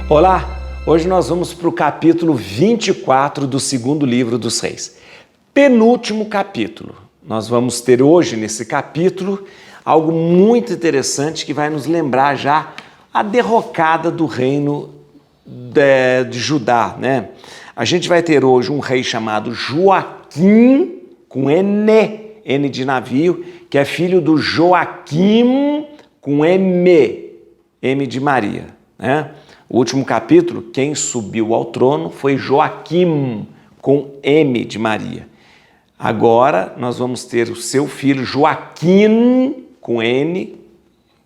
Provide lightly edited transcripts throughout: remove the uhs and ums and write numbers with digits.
Olá, hoje nós vamos para o capítulo 24 do segundo livro dos Reis. Penúltimo capítulo. Nós vamos ter hoje nesse capítulo algo muito interessante que vai nos lembrar já a derrocada do reino de Judá, né? A gente vai ter hoje um rei chamado Joaquim, com N de navio, que é filho do Joaquim, com M de Maria, né? O último capítulo, quem subiu ao trono foi Joaquim, com M de Maria. Agora nós vamos ter o seu filho Joaquim, com N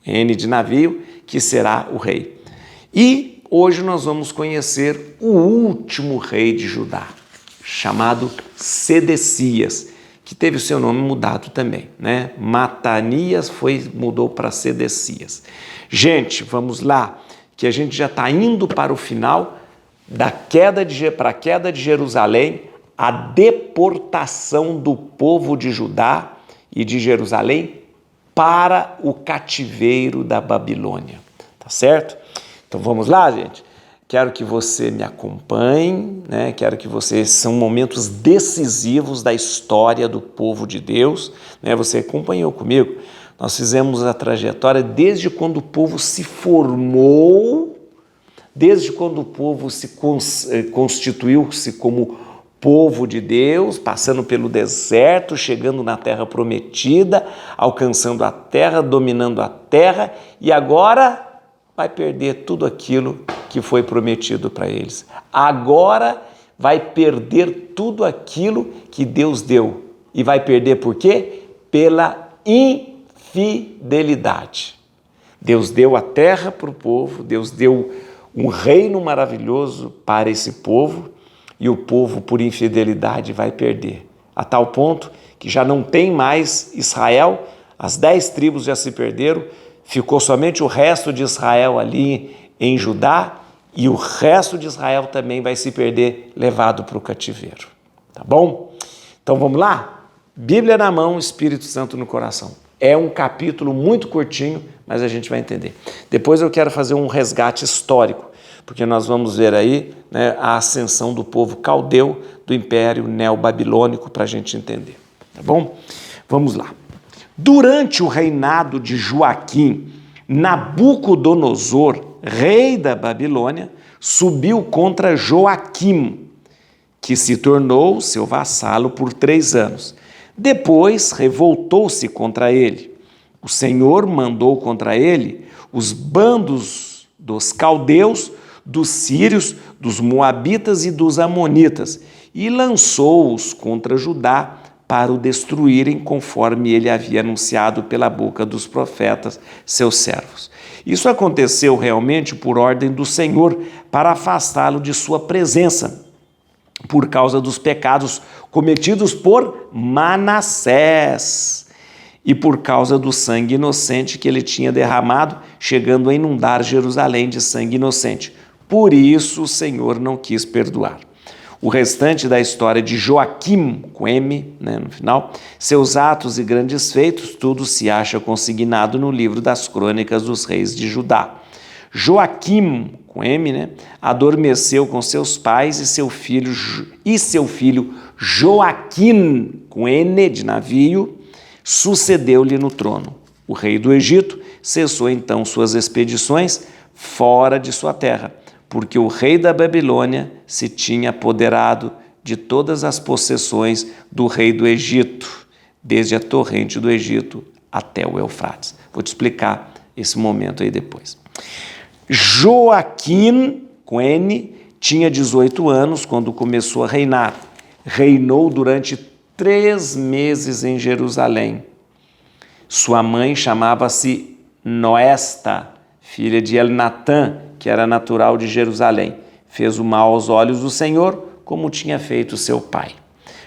de navio, que será o rei. E hoje nós vamos conhecer o último rei de Judá, chamado Sedecias, que teve o seu nome mudado também, né? Matanias mudou para Sedecias. Gente, vamos lá, que a gente já está indo para o final para a queda de Jerusalém, a deportação do povo de Judá e de Jerusalém para o cativeiro da Babilônia, tá certo? Então vamos lá, gente? Quero que você me acompanhe, né? São momentos decisivos da história do povo de Deus, né? Você acompanhou comigo? Nós fizemos a trajetória desde quando o povo se formou, desde quando o povo se constituiu-se como povo de Deus, passando pelo deserto, chegando na terra prometida, alcançando a terra, dominando a terra, e agora vai perder tudo aquilo que foi prometido para eles. Agora vai perder tudo aquilo que Deus deu. E vai perder por quê? Pela infidelidade. Deus deu a terra para o povo, Deus deu um reino maravilhoso para esse povo, e o povo, por infidelidade, vai perder. A tal ponto que já não tem mais Israel, as 10 tribos já se perderam, ficou somente o resto de Israel ali em Judá, e o resto de Israel também vai se perder, levado para o cativeiro. Tá bom? Então vamos lá? Bíblia na mão, Espírito Santo no coração. É um capítulo muito curtinho, mas a gente vai entender. Depois eu quero fazer um resgate histórico, porque nós vamos ver aí, né, a ascensão do povo caldeu do Império Neobabilônico para a gente entender. Tá bom? Vamos lá. Durante o reinado de Joaquim, Nabucodonosor, rei da Babilônia, subiu contra Joaquim, que se tornou seu vassalo por 3 anos. Depois revoltou-se contra ele. O Senhor mandou contra ele os bandos dos caldeus, dos sírios, dos moabitas e dos amonitas, e lançou-os contra Judá para o destruírem, conforme ele havia anunciado pela boca dos profetas, seus servos. Isso aconteceu realmente por ordem do Senhor, para afastá-lo de sua presença, por causa dos pecados cometidos por Manassés e por causa do sangue inocente que ele tinha derramado, chegando a inundar Jerusalém de sangue inocente. Por isso o Senhor não quis perdoar. O restante da história de Joaquim, com M, né, no final, seus atos e grandes feitos, tudo se acha consignado no livro das crônicas dos reis de Judá. Joaquim, com M, né, adormeceu com seus pais e seu filho Joaquim, com N de navio, sucedeu-lhe no trono. O rei do Egito cessou então suas expedições fora de sua terra, porque o rei da Babilônia se tinha apoderado de todas as possessões do rei do Egito, desde a torrente do Egito até o Eufrates. Vou te explicar esse momento aí depois. Joaquim, com N, tinha 18 anos quando começou a reinar. Reinou durante 3 meses em Jerusalém. Sua mãe chamava-se Noesta, filha de Elnatã, que era natural de Jerusalém. Fez o mal aos olhos do Senhor, como tinha feito seu pai.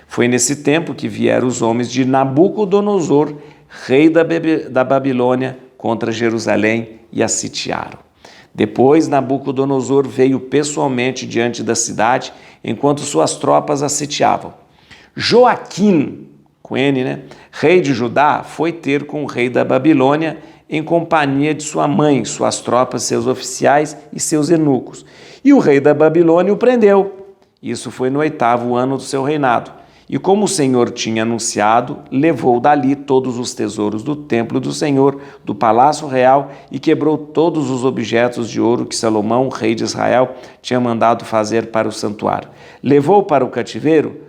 Foi nesse tempo que vieram os homens de Nabucodonosor, rei da Babilônia, contra Jerusalém e a sitiaram. Depois, Nabucodonosor veio pessoalmente diante da cidade, enquanto suas tropas a sitiavam. Joaquim, com N, né, rei de Judá, foi ter com o rei da Babilônia em companhia de sua mãe, suas tropas, seus oficiais e seus eunucos. E o rei da Babilônia o prendeu. Isso foi no 8º ano do seu reinado. E como o Senhor tinha anunciado, levou dali todos os tesouros do templo do Senhor, do palácio real, e quebrou todos os objetos de ouro que Salomão, rei de Israel, tinha mandado fazer para o santuário. Levou para o cativeiro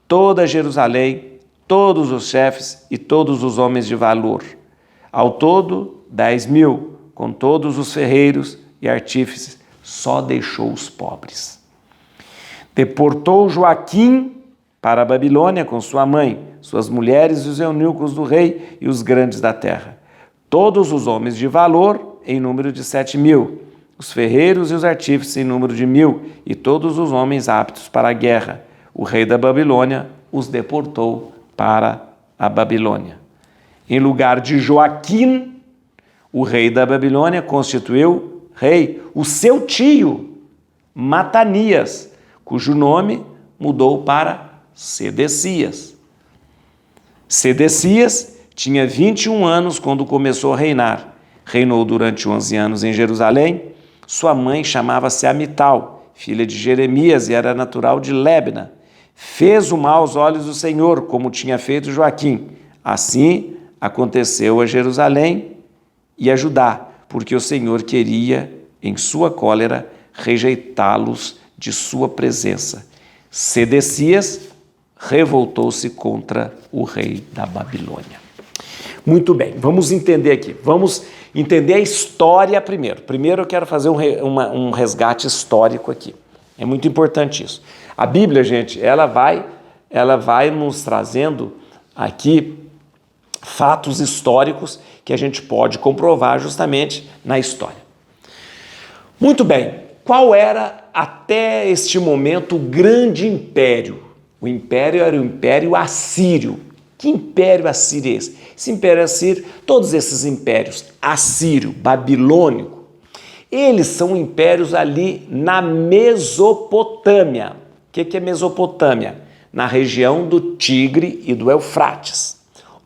toda Jerusalém, todos os chefes e todos os homens de valor. Ao todo, 10.000, com todos os ferreiros e artífices, só deixou os pobres. Deportou Joaquim para a Babilônia com sua mãe, suas mulheres e os eunucos do rei e os grandes da terra. Todos os homens de valor, em número de 7.000, os ferreiros e os artífices em número de 1.000, e todos os homens aptos para a guerra. O rei da Babilônia os deportou para a Babilônia. Em lugar de Joaquim, o rei da Babilônia constituiu rei o seu tio, Matanias, cujo nome mudou para Sedecias. Sedecias tinha 21 anos quando começou a reinar. Reinou durante 11 anos em Jerusalém. Sua mãe chamava-se Amital, filha de Jeremias, e era natural de Libna. Fez o mal aos olhos do Senhor, como tinha feito Joaquim. Assim aconteceu a Jerusalém e a Judá, porque o Senhor queria, em sua cólera, rejeitá-los de sua presença. Sedecias revoltou-se contra o rei da Babilônia. Muito bem, vamos entender aqui. Vamos entender a história primeiro. Primeiro eu quero fazer um resgate histórico aqui. É muito importante isso. A Bíblia, gente, ela vai nos trazendo aqui fatos históricos que a gente pode comprovar justamente na história. Muito bem, qual era até este momento o grande império? O império era o Império Assírio. Que império assírio é esse? Esse império assírio, todos esses impérios, assírio, babilônico, eles são impérios ali na Mesopotâmia. O que é Mesopotâmia? Na região do Tigre e do Eufrates.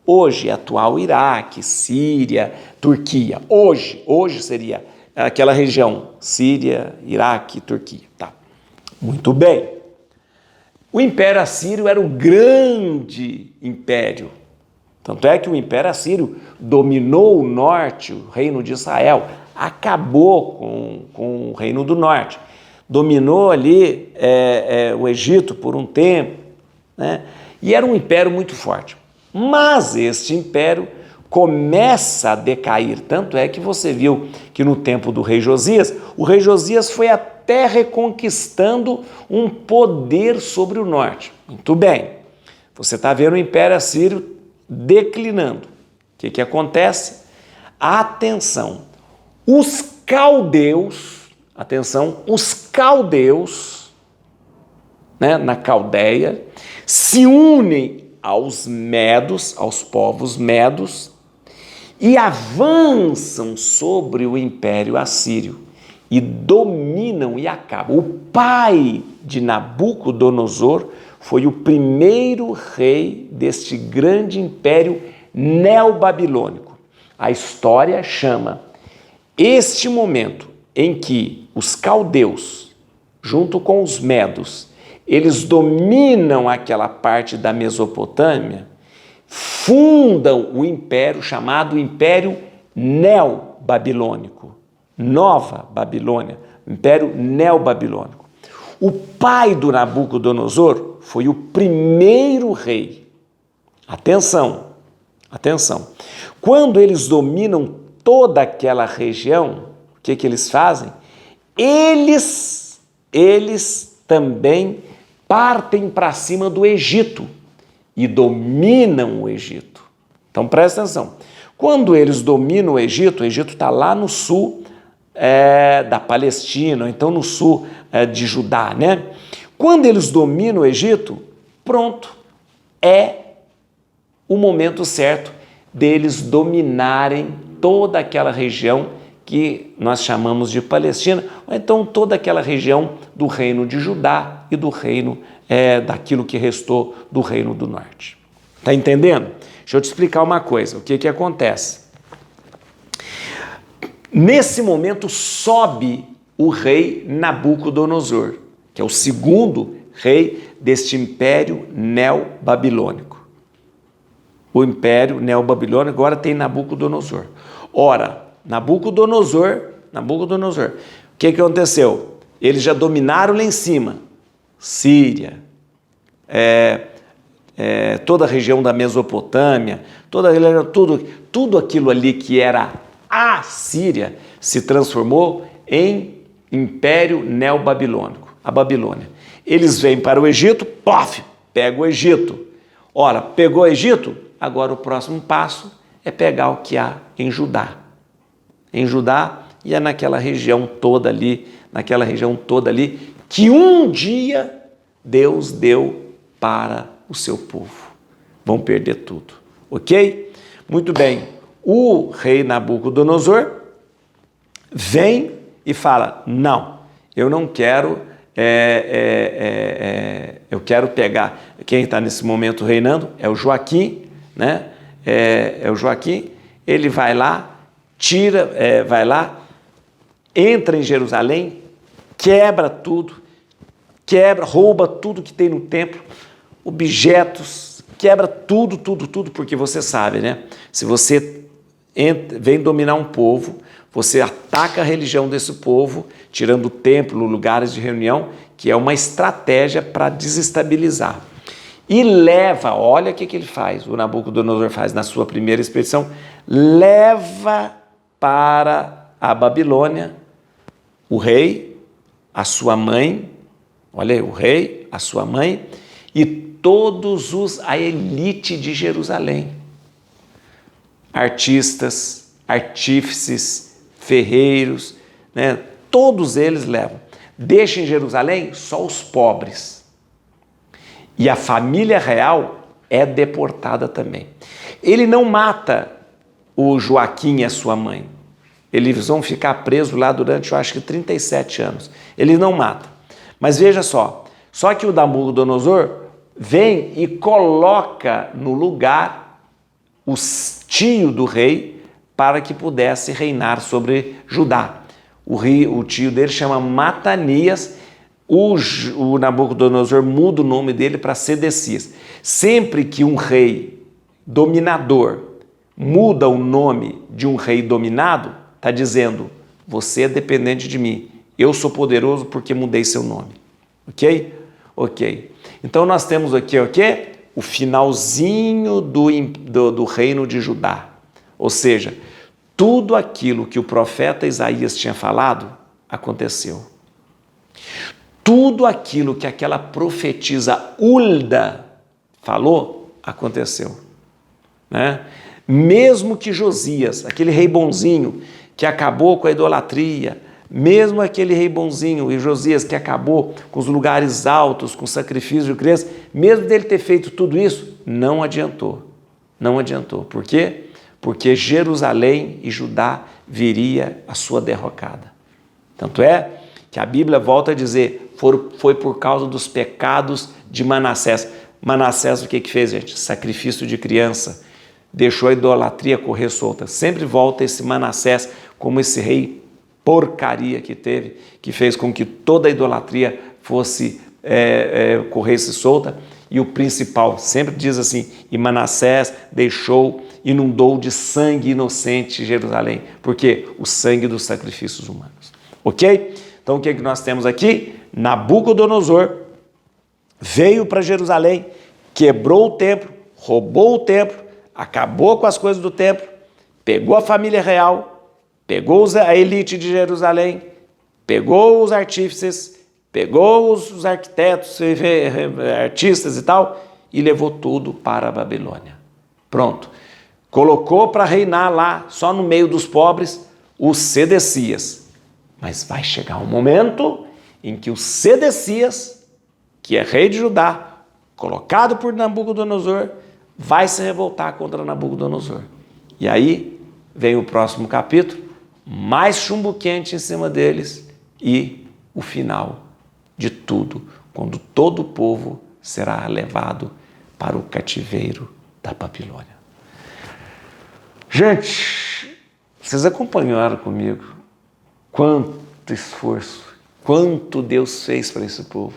Hoje, atual Iraque, Síria, Turquia. Hoje seria aquela região, Síria, Iraque, Turquia. Tá. Muito bem. O Império Assírio era um grande império. Tanto é que o Império Assírio dominou o norte, o reino de Israel, acabou com o reino do norte. Dominou ali o Egito por um tempo, né? E era um império muito forte. Mas este império começa a decair, tanto é que você viu que no tempo do rei Josias, o rei Josias foi até reconquistando um poder sobre o norte. Muito bem, você está vendo o Império Assírio declinando. O que acontece? Atenção, os caldeus, né, na Caldeia, se unem aos medos, aos povos medos, e avançam sobre o Império Assírio e dominam e acabam. O pai de Nabucodonosor foi o primeiro rei deste grande império neobabilônico. A história chama este momento em que os caldeus, junto com os medos, eles dominam aquela parte da Mesopotâmia, fundam o império chamado Império Neobabilônico, Nova Babilônia, Império Neobabilônico. O pai do Nabucodonosor foi o primeiro rei. Atenção. Quando eles dominam toda aquela região, o que eles fazem? Eles também partem para cima do Egito e dominam o Egito. Então presta atenção. Quando eles dominam o Egito está lá no sul da Palestina, ou então no sul de Judá, né? Quando eles dominam o Egito, pronto, é o momento certo deles dominarem toda aquela região que nós chamamos de Palestina, ou então toda aquela região do reino de Judá e do reino daquilo que restou do reino do norte. Tá entendendo? Deixa eu te explicar uma coisa. O que acontece? Nesse momento sobe o rei Nabucodonosor, que é o segundo rei deste império neobabilônico. O império neobabilônico agora tem Nabucodonosor. Ora, Nabucodonosor, o que aconteceu? Eles já dominaram lá em cima, Síria, toda a região da Mesopotâmia, tudo aquilo ali que era a Síria se transformou em Império Neobabilônico, a Babilônia. Eles vêm para o Egito, pega o Egito. Ora, pegou o Egito, agora o próximo passo é pegar o que há em Judá. Em Judá e é naquela região toda ali, que um dia Deus deu para o seu povo. Vão perder tudo, ok? Muito bem, o rei Nabucodonosor vem e fala, não, eu não quero, eu quero pegar, quem está nesse momento reinando é o Joaquim, né? É o Joaquim, ele vai lá, entra em Jerusalém, quebra tudo, rouba tudo que tem no templo, objetos, quebra tudo, porque você sabe, né? Se você vem dominar um povo, você ataca a religião desse povo, tirando o templo, lugares de reunião, que é uma estratégia para desestabilizar. E leva, olha o que ele faz, o Nabucodonosor faz na sua primeira expedição, leva para a Babilônia o rei, a sua mãe, olha aí, o rei, a sua mãe e a elite de Jerusalém. Artistas, artífices, ferreiros, né? Todos eles levam. Deixa em Jerusalém só os pobres. E a família real é deportada também. Ele não mata o Joaquim e a sua mãe. Eles vão ficar presos lá durante, eu acho que 37 anos. Ele não mata. Mas veja só que o Nabucodonosor vem e coloca no lugar o tio do rei para que pudesse reinar sobre Judá. O tio dele chama Matanias, o Nabucodonosor muda o nome dele para Sedecias. Sempre que um rei dominador muda o nome de um rei dominado, está dizendo, você é dependente de mim, eu sou poderoso porque mudei seu nome. Ok? Ok. Então nós temos aqui o quê? O finalzinho do reino de Judá. Ou seja, tudo aquilo que o profeta Isaías tinha falado, aconteceu. Tudo aquilo que aquela profetisa Hulda falou, aconteceu. Né? Mesmo que Josias, aquele rei bonzinho que acabou com a idolatria, mesmo aquele rei bonzinho e Josias que acabou com os lugares altos, com sacrifício de crianças, mesmo dele ter feito tudo isso, não adiantou. Não adiantou. Por quê? Porque Jerusalém e Judá viria a sua derrocada. Tanto é que a Bíblia volta a dizer, foi por causa dos pecados de Manassés. Manassés o que fez, gente? Sacrifício de criança. Deixou a idolatria correr solta. Sempre volta esse Manassés como esse rei porcaria que teve, que fez com que toda a idolatria corresse solta. E o principal, sempre diz assim, e Manassés inundou de sangue inocente Jerusalém. Por quê? O sangue dos sacrifícios humanos. Ok? Então o que nós temos aqui? Nabucodonosor veio para Jerusalém, quebrou o templo, roubou o templo, acabou com as coisas do templo, pegou a família real, pegou a elite de Jerusalém, pegou os artífices, pegou os arquitetos, artistas e tal, e levou tudo para a Babilônia. Pronto. Colocou para reinar lá, só no meio dos pobres, os Sedecias. Mas vai chegar um momento em que o Sedecias, que é rei de Judá, colocado por Nabucodonosor, vai se revoltar contra Nabucodonosor. E aí vem o próximo capítulo, mais chumbo quente em cima deles e o final de tudo, quando todo o povo será levado para o cativeiro da Babilônia. Gente, Vocês acompanharam comigo quanto esforço, quanto Deus fez para esse povo.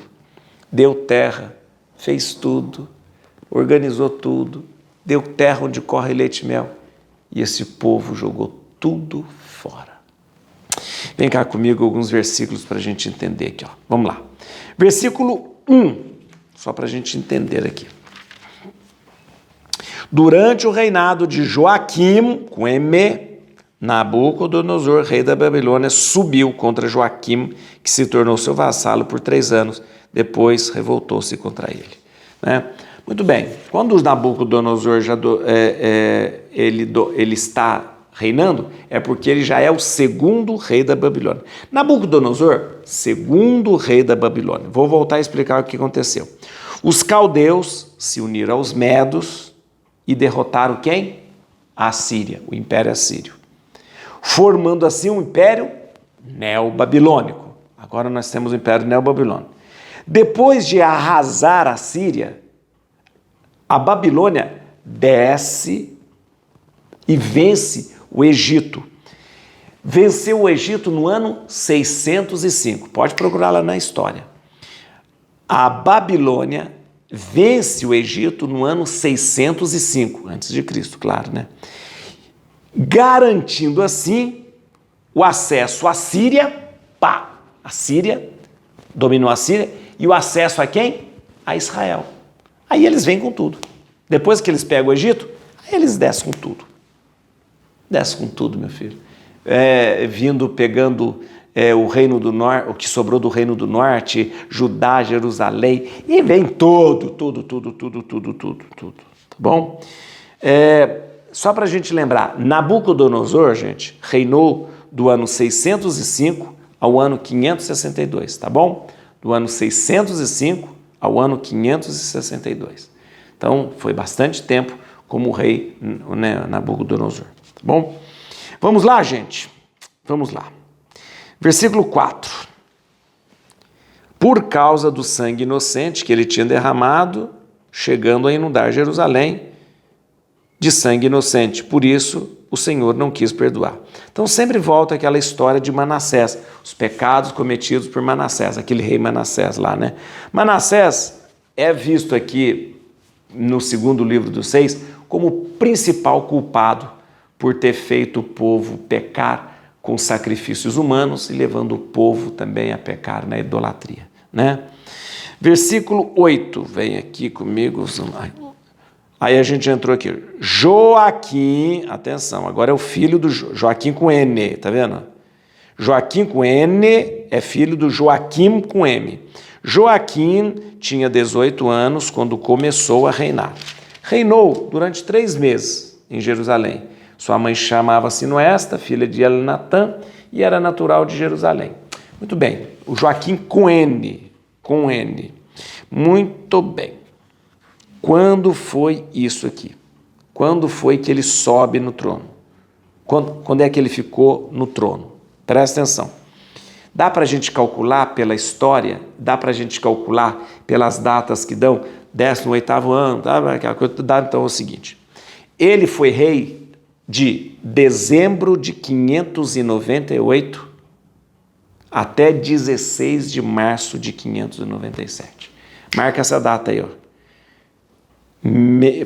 Deu terra, fez tudo, organizou tudo, deu terra onde corre leite e mel. E esse povo jogou tudo fora. Vem cá comigo alguns versículos para a gente entender aqui. Ó. Vamos lá. Versículo 1, só para a gente entender aqui. Durante o reinado de Joaquim, com M, Nabucodonosor, rei da Babilônia, subiu contra Joaquim, que se tornou seu vassalo por 3 anos. Depois revoltou-se contra ele. Né? Muito bem, quando o Nabucodonosor ele está reinando, é porque ele já é o segundo rei da Babilônia. Nabucodonosor, segundo rei da Babilônia. Vou voltar a explicar o que aconteceu. Os caldeus se uniram aos medos e derrotaram quem? A Assíria, o Império Assírio. Formando assim um Império Neobabilônico. Agora nós temos o Império Neobabilônico. Depois de arrasar a Síria, a Babilônia desce e vence o Egito. Venceu o Egito no ano 605. Pode procurar lá na história. A Babilônia vence o Egito no ano 605, antes de Cristo, claro, né? Garantindo assim o acesso à Síria, a Síria dominou a Síria, e o acesso a quem? A Israel. Aí eles vêm com tudo. Depois que eles pegam o Egito, aí eles descem com tudo. Desce com tudo, meu filho. Pegando o reino do norte, o que sobrou do reino do norte, Judá, Jerusalém, e vem tudo. Tá bom? Só para a gente lembrar, Nabucodonosor, gente, reinou do ano 605 ao ano 562, tá bom? Do ano 605 ao ano 562. Então, foi bastante tempo como rei, né, Nabucodonosor. Tá bom? Vamos lá, gente. Vamos lá. Versículo 4. Por causa do sangue inocente que ele tinha derramado, chegando a inundar Jerusalém de sangue inocente. Por isso, o Senhor não quis perdoar. Então, sempre volta aquela história de Manassés, os pecados cometidos por Manassés, aquele rei Manassés lá, né? Manassés é visto aqui no segundo livro dos 6 como o principal culpado por ter feito o povo pecar com sacrifícios humanos e levando o povo também a pecar na idolatria, né? Versículo 8, vem aqui comigo. Aí a gente entrou aqui. Joaquim, atenção, agora é o filho do Joaquim com N, tá vendo? Joaquim com N é filho do Joaquim com M. Joaquim tinha 18 anos quando começou a reinar. Reinou durante 3 meses em Jerusalém. Sua mãe chamava-se Noesta, filha de Elnatã, e era natural de Jerusalém. Muito bem, o Joaquim com N. Muito bem. Quando foi isso aqui? Quando foi que ele sobe no trono? Quando é que ele ficou no trono? Presta atenção. Dá para a gente calcular pela história, dá para a gente calcular pelas datas que dão, 18º ano, dá então é o seguinte. Ele foi rei de dezembro de 598 até 16 de março de 597. Marca essa data aí, ó.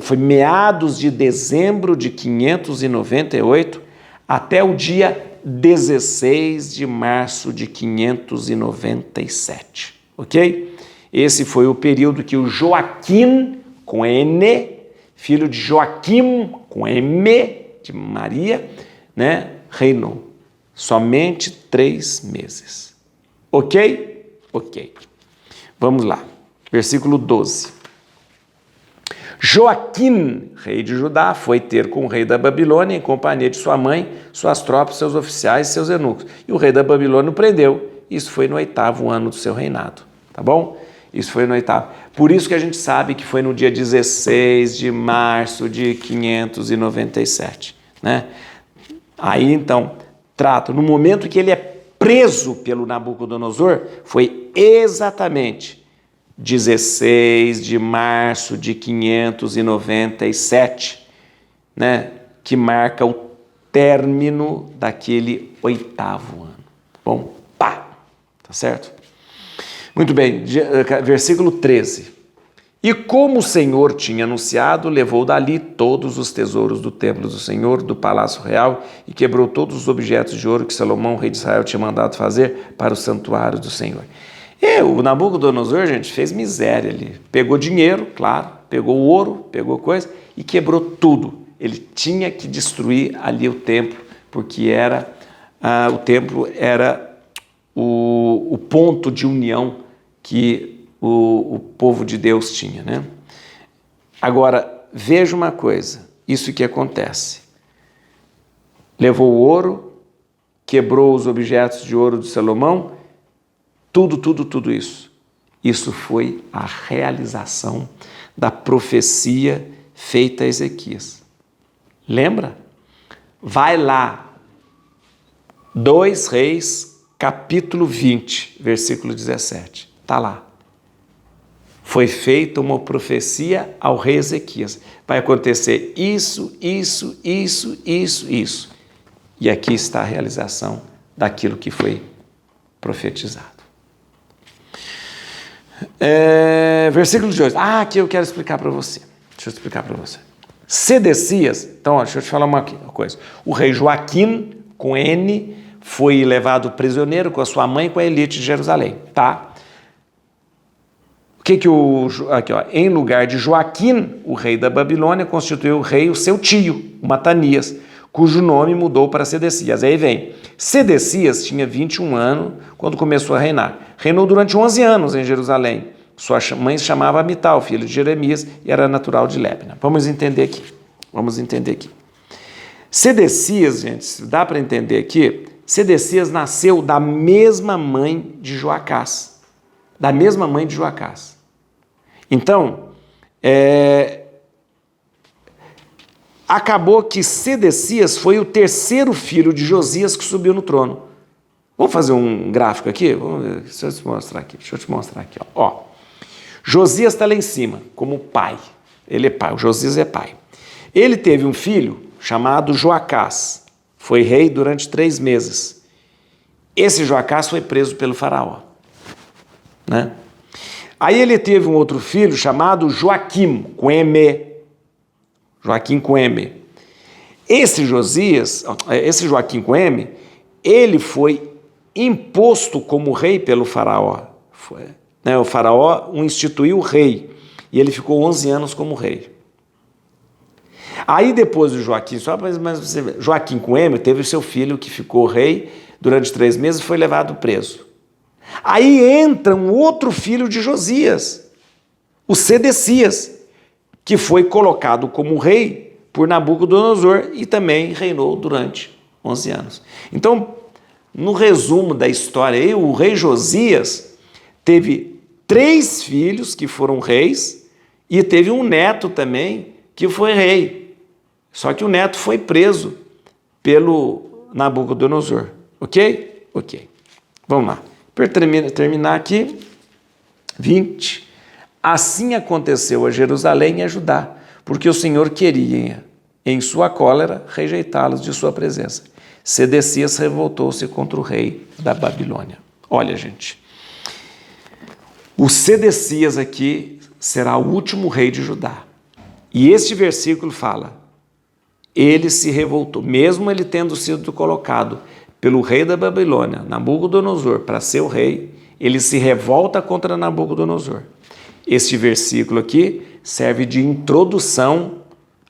Foi meados de dezembro de 598 até o dia 16 de março de 597, ok? Esse foi o período que o Joaquim, com N, filho de Joaquim, com M, de Maria, né, reinou. Somente 3 meses. Ok? Ok. Vamos lá. Versículo 12. Joaquim, rei de Judá, foi ter com o rei da Babilônia em companhia de sua mãe, suas tropas, seus oficiais e seus eunucos. E o rei da Babilônia o prendeu. Isso foi no 8º ano do seu reinado. Tá bom? Isso foi no 8º. Por isso que a gente sabe que foi no dia 16 de março de 597. Né? Aí, então, trata, no momento que ele é preso pelo Nabucodonosor, foi exatamente 16 de março de 597, né, que marca o término daquele 8º ano. Bom, pá, tá certo? Muito bem, versículo 13. E como o Senhor tinha anunciado, levou dali todos os tesouros do templo do Senhor, do palácio real, e quebrou todos os objetos de ouro que Salomão, rei de Israel, tinha mandado fazer para o santuário do Senhor. E o Nabucodonosor, gente, fez miséria ali. Pegou dinheiro, claro, pegou ouro, pegou coisa e quebrou tudo. Ele tinha que destruir ali o templo, porque o templo era o ponto de união que o povo de Deus tinha, né? Agora, veja uma coisa, isso que acontece. Levou o ouro, quebrou os objetos de ouro de Salomão, tudo isso. Isso foi a realização da profecia feita a Ezequias. Lembra? Vai lá, 2 Reis, capítulo 20, versículo 17. Está lá. Foi feita uma profecia ao rei Ezequias. Vai acontecer isso. E aqui está a realização daquilo que foi profetizado. Versículo 2. Aqui eu quero explicar para você. Deixa eu explicar para você. Sedecias, então, deixa eu te falar uma coisa. O rei Joaquim, com N, foi levado prisioneiro com a sua mãe e com a elite de Jerusalém, tá? Aqui, ó, em lugar de Joaquim, o rei da Babilônia, constituiu o rei o seu tio, Matanias, cujo nome mudou para Sedecias. Aí vem, Sedecias tinha 21 anos quando começou a reinar. Reinou durante 11 anos em Jerusalém. Sua mãe se chamava Amital, filho de Jeremias, e era natural de Libna. Vamos entender aqui. Sedecias, gente, dá para entender aqui, Sedecias nasceu da mesma mãe de Joacás. Então, acabou que Sedecias foi o 3º filho de Josias que subiu no trono. Vamos fazer um gráfico aqui? Deixa eu te mostrar aqui. Ó. Josias está lá em cima, como pai. Ele é pai, o Josias é pai. Ele teve um filho chamado Joacás. Foi rei durante 3 meses. Esse Joacás foi preso pelo faraó, né? Aí ele teve um outro filho chamado Joaquim, com M. Esse Joaquim com M, ele foi imposto como rei pelo faraó. O faraó o instituiu rei e ele ficou 11 anos como rei. Aí depois do Joaquim, Joaquim com M teve o seu filho que ficou rei durante 3 meses e foi levado preso. Aí entra um outro filho de Josias, o Sedecias, que foi colocado como rei por Nabucodonosor e também reinou durante 11 anos. Então, no resumo da história, o rei Josias teve 3 filhos que foram reis e teve um neto também que foi rei. Só que o neto foi preso pelo Nabucodonosor. Ok? Ok. Vamos lá. Para terminar aqui, 20. Assim aconteceu a Jerusalém e a Judá, porque o Senhor queria, em sua cólera, rejeitá-los de sua presença. Sedecias revoltou-se contra o rei da Babilônia. Olha, gente, o Sedecias aqui será o último rei de Judá. E este versículo fala, ele se revoltou, mesmo ele tendo sido colocado pelo rei da Babilônia, Nabucodonosor, para ser o rei, ele se revolta contra Nabucodonosor. Este versículo aqui serve de introdução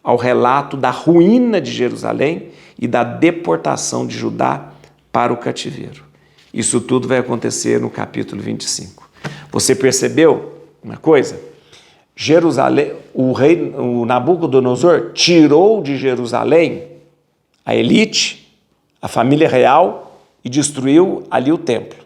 ao relato da ruína de Jerusalém e da deportação de Judá para o cativeiro. Isso tudo vai acontecer no capítulo 25. Você percebeu uma coisa? Jerusalém, o Nabucodonosor tirou de Jerusalém a elite, a família real, e destruiu ali o templo.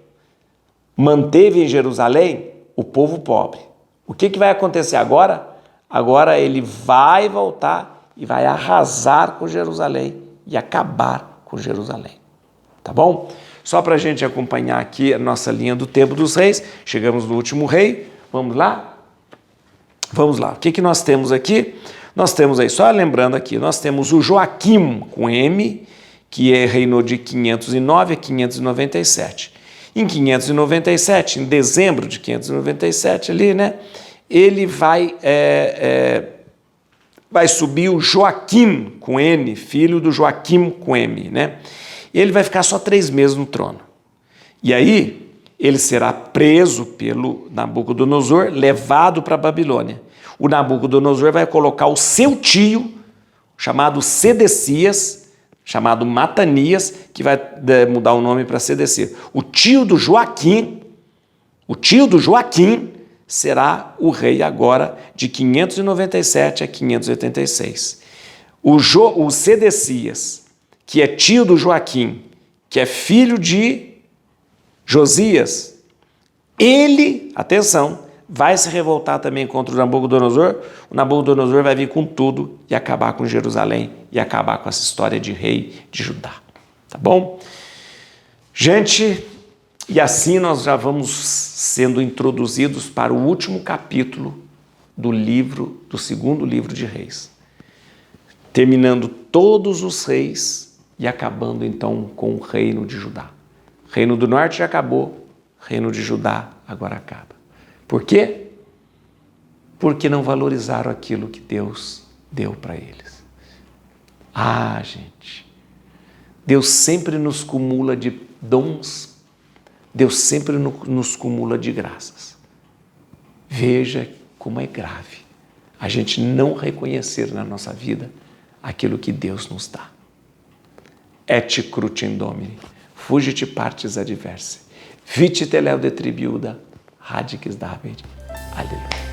Manteve em Jerusalém o povo pobre. O que vai acontecer agora? Agora ele vai voltar e vai arrasar com Jerusalém e acabar com Jerusalém. Tá bom? Só para a gente acompanhar aqui a nossa linha do tempo dos reis, chegamos no último rei. Vamos lá? Vamos lá. O que nós temos aqui? Nós temos aí, só lembrando aqui, nós temos o Joaquim com M, que reinou de 509 a 597. Em 597, em dezembro de 597 ali, né, ele vai subir o Joaquim com N, filho do Joaquim com M, né? Ele vai ficar só 3 meses no trono. E aí ele será preso pelo Nabucodonosor, levado para a Babilônia. O Nabucodonosor vai colocar o seu tio, chamado Sedecias, chamado Matanias, que vai mudar o nome para Sedecias. O tio do Joaquim será o rei agora de 597 a 586. O Sedecias, que é tio do Joaquim, que é filho de Josias, ele, atenção, vai se revoltar também contra o Nabucodonosor. O Nabucodonosor vai vir com tudo e acabar com Jerusalém e acabar com essa história de rei de Judá. Tá bom? Gente, e assim nós já vamos sendo introduzidos para o último capítulo do segundo livro de Reis. Terminando todos os reis e acabando então com o reino de Judá. O reino do norte já acabou, o reino de Judá agora acaba. Por quê? Porque não valorizaram aquilo que Deus deu para eles. Ah, gente, Deus sempre nos cumula de dons, Deus sempre nos cumula de graças. Veja como é grave a gente não reconhecer na nossa vida aquilo que Deus nos dá. Et crutim Domini, fugit partes adversae, vite teleo detribuda, radix David. Aleluia.